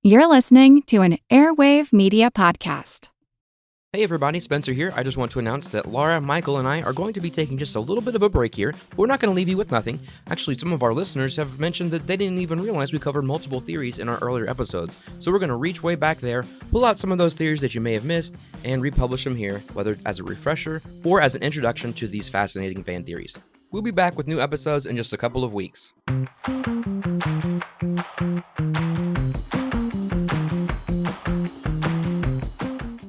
You're listening to an Airwave Media Podcast. Hey everybody, Spencer here. I just want to announce that Laura, Michael, and I are going to be taking just a little bit of a break here. We're not going to leave you with nothing. Actually, some of our listeners have mentioned that they didn't even realize we covered multiple theories in our earlier episodes. So we're going to reach way back there, pull out some of those theories that you may have missed, and republish them here, whether as a refresher or as an introduction to these fascinating fan theories. We'll be back with new episodes in just a couple of weeks.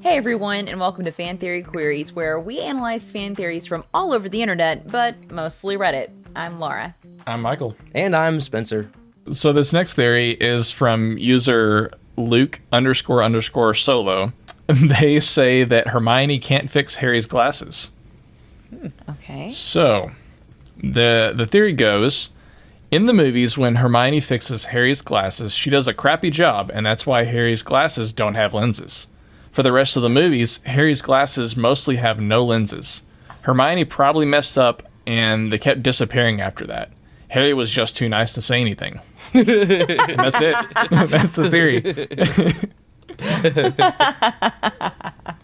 Hey everyone, and welcome to Fan Theory Queries, where we analyze fan theories from all over the internet, but mostly Reddit. I'm Laura. I'm Michael. And I'm Spencer. So this next theory is from user Luke__solo. They say that Hermione can't fix Harry's glasses. Okay. So the theory goes, in the movies, when Hermione fixes Harry's glasses, she does a crappy job, and that's why Harry's glasses don't have lenses. For the rest of the movies, Harry's glasses mostly have no lenses. Hermione probably messed up, and they kept disappearing after that. Harry was just too nice to say anything. And that's it. That's the theory.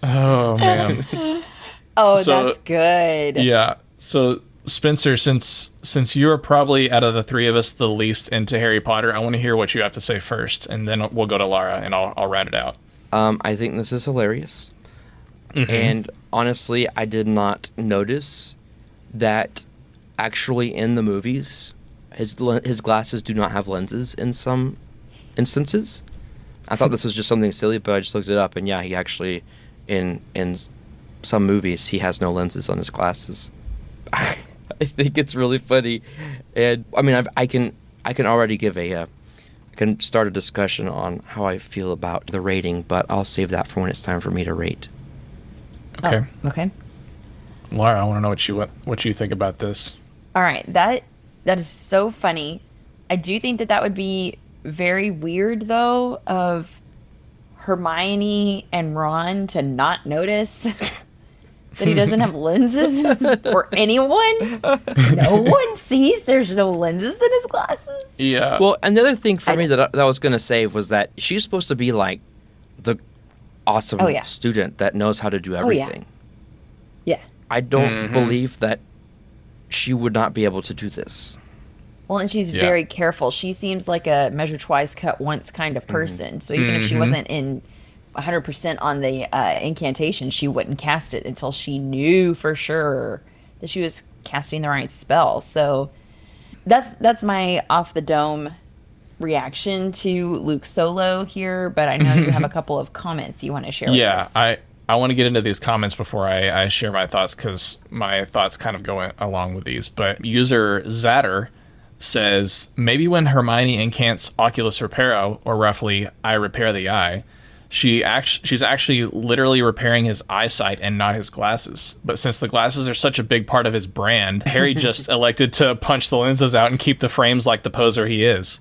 Oh, man. Oh, so, that's good. Yeah. So, Spencer, since you are probably, out of the three of us, the least into Harry Potter, I want to hear what you have to say first, and then we'll go to Laura, and I'll rat it out. I think this is hilarious. Mm-hmm. And honestly, I did not notice that actually in the movies, his glasses do not have lenses in some instances. I thought this was just something silly, but I just looked it up, and yeah, he actually, in some movies, he has no lenses on his glasses. I think it's really funny. And I mean, I can already give can start a discussion on how I feel about the rating, but I'll save that for when it's time for me to rate. Okay. Oh, okay. Laura, I want to know what you think about this. All right. That is so funny. I do think that would be very weird, though, of Hermione and Ron to not notice that he doesn't have lenses, or anyone. No one sees there's no lenses in his glasses. Yeah. Well, another thing for me that I was going to say was that she's supposed to be like the awesome student that knows how to do everything. Yeah. I don't believe that she would not be able to do this. Well, and she's very careful. She seems like a measure twice, cut once kind of person. So even if she wasn't in 100% on the incantation, she wouldn't cast it until she knew for sure that she was casting the right spell. So that's my off the dome reaction to Luke Solo here, but I know you have a couple of comments you want to share with us. Yeah, I want to get into these comments before I share my thoughts, because my thoughts kind of go along with these. But user Zatter says, maybe when Hermione incants Oculus Reparo, or roughly, I repair the eye, she's actually literally repairing his eyesight and not his glasses. But since the glasses are such a big part of his brand, Harry just elected to punch the lenses out and keep the frames like the poser he is.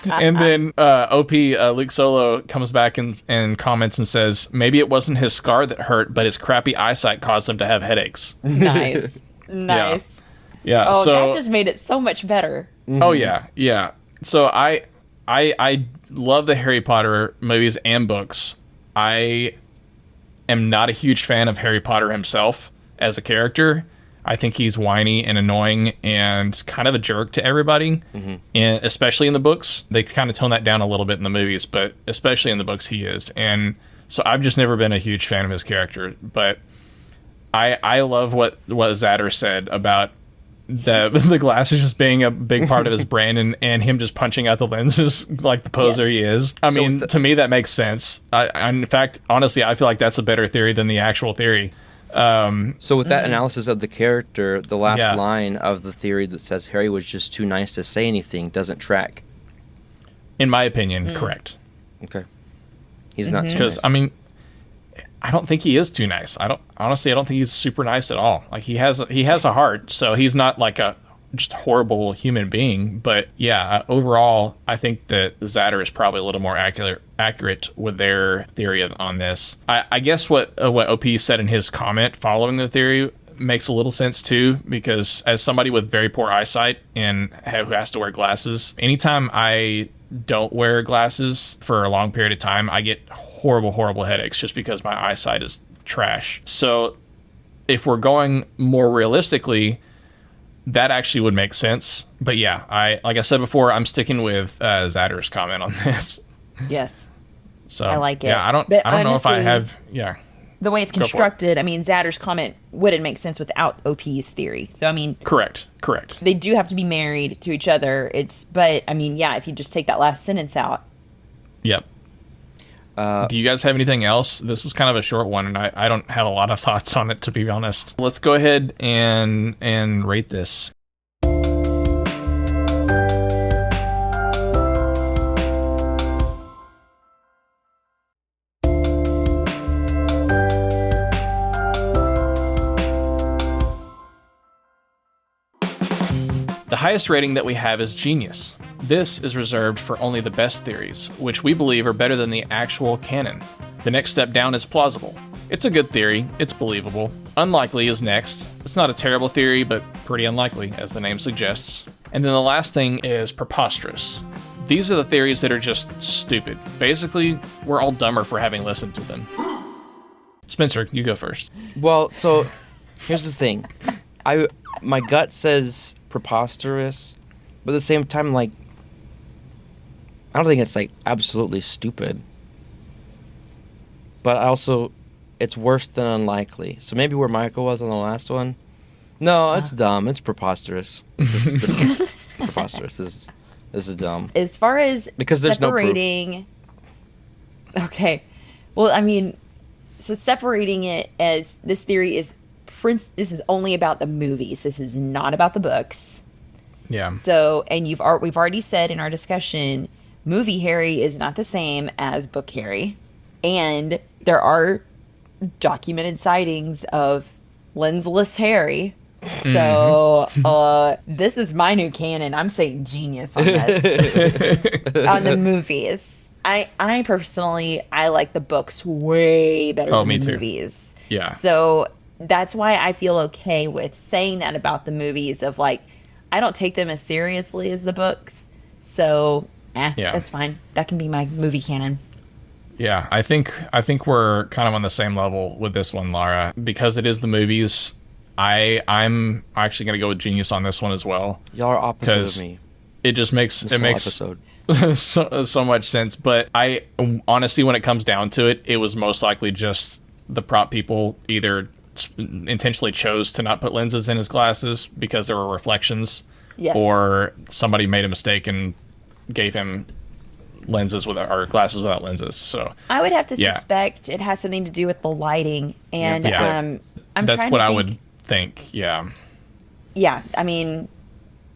And then OP Luke Solo comes back and comments and says, maybe it wasn't his scar that hurt, but his crappy eyesight caused him to have headaches. Nice. Yeah. Oh, so, that just made it so much better. Oh, yeah. So I love the Harry Potter movies and books. I am not a huge fan of Harry Potter himself as a character. I think he's whiny and annoying and kind of a jerk to everybody, and especially in the books. They kind of tone that down a little bit in the movies, but especially in the books he is. And so I've just never been a huge fan of his character. But I love what Zatter said about the glasses just being a big part of his brand, and him just punching out the lenses like the poser he is. I mean, to me, that makes sense. In fact, honestly, I feel like that's a better theory than the actual theory. So with that analysis of the character, the last line of the theory that says Harry was just too nice to say anything doesn't track. In my opinion, correct. Okay. He's not too nice. Because, I mean, I don't think he is too nice. I don't think he's super nice at all. Like, he has a heart, so he's not like a just horrible human being. But yeah, overall, I think that Zatter is probably a little more accurate with their theory on this. I guess what OP said in his comment following the theory makes a little sense too, because as somebody with very poor eyesight and who has to wear glasses, anytime I don't wear glasses for a long period of time, I get horrible headaches just because my eyesight is trash. So if we're going more realistically, that actually would make sense. But yeah, like I said before, I'm sticking with Zadder's comment on this. Yes. So I like it. Yeah, I don't know if I have. Yeah. The way it's constructed, I mean, Zadder's comment wouldn't make sense without OP's theory. So I mean, correct. They do have to be married to each other. But I mean, yeah, if you just take that last sentence out. Yep. Do you guys have anything else? This was kind of a short one, and I don't have a lot of thoughts on it, to be honest. Let's go ahead and rate this. The highest rating that we have is Genius. This is reserved for only the best theories, which we believe are better than the actual canon. The next step down is plausible. It's a good theory, it's believable. Unlikely is next. It's not a terrible theory, but pretty unlikely, as the name suggests. And then the last thing is preposterous. These are the theories that are just stupid. Basically, we're all dumber for having listened to them. Spencer, you go first. Well, so here's the thing. My gut says preposterous, but at the same time, like, I don't think it's like absolutely stupid. But also, it's worse than unlikely. So maybe where Michael was on the last one. No, it's dumb. It's preposterous. This is preposterous. This is dumb. As far as because there's separating, no proof. Okay. Well, I mean, so separating it as this theory is this is only about the movies. This is not about the books. Yeah. So, and we've already said in our discussion, movie Harry is not the same as book Harry, and there are documented sightings of lensless Harry. So, this is my new canon. I'm saying genius on this on the movies. I personally like the books way better than the movies. Yeah. So that's why I feel okay with saying that about the movies of like, I don't take them as seriously as the books. So, that's fine. That can be my movie canon. Yeah, I think we're kind of on the same level with this one, Lara, because it is the movies. I'm actually going to go with Genius on this one as well. Y'all are opposite of me. It just makes so much sense. But I honestly, when it comes down to it, it was most likely just the prop people either intentionally chose to not put lenses in his glasses because there were reflections, or somebody made a mistake and gave him glasses without lenses. So I would have to suspect it has something to do with the lighting, and that's what I would think. Yeah, I mean,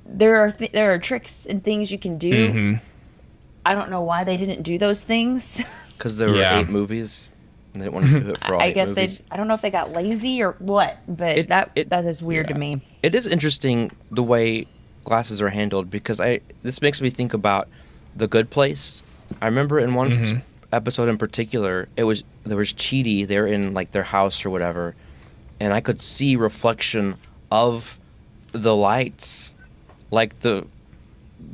there are tricks and things you can do. Mm-hmm. I don't know why they didn't do those things. Because there were 8 movies. And they didn't want to do it for all 8 movies. I don't know if they got lazy or what, but that is weird to me. It is interesting the way glasses are handled, because this makes me think about The Good Place. I remember in one episode in particular, there was Chidi. They're in like their house or whatever, and I could see reflection of the lights, like the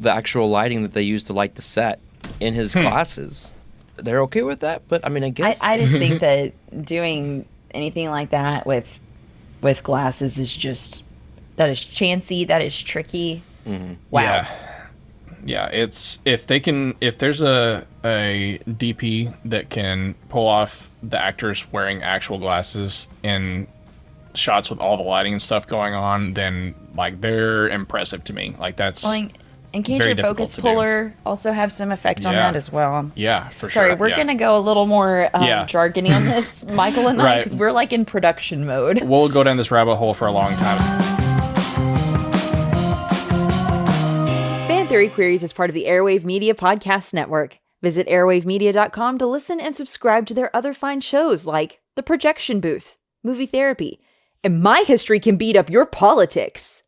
actual lighting that they used to light the set in his glasses. They're okay with that, but I mean, I guess I just think that doing anything like that with glasses is that is chancy, that is tricky. Mm-hmm. Wow. Yeah, it's if there's a DP that can pull off the actors wearing actual glasses in shots with all the lighting and stuff going on, then like they're impressive to me. Like that's and can't your focus puller also have some effect on that as well? Yeah, for sure. Sorry, we're going to go a little more jargony on this, Michael and I, because we're like in production mode. We'll go down this rabbit hole for a long time. Fan Theory Queries is part of the Airwave Media Podcast Network. Visit airwavemedia.com to listen and subscribe to their other fine shows like The Projection Booth, Movie Therapy, and My History Can Beat Up Your Politics.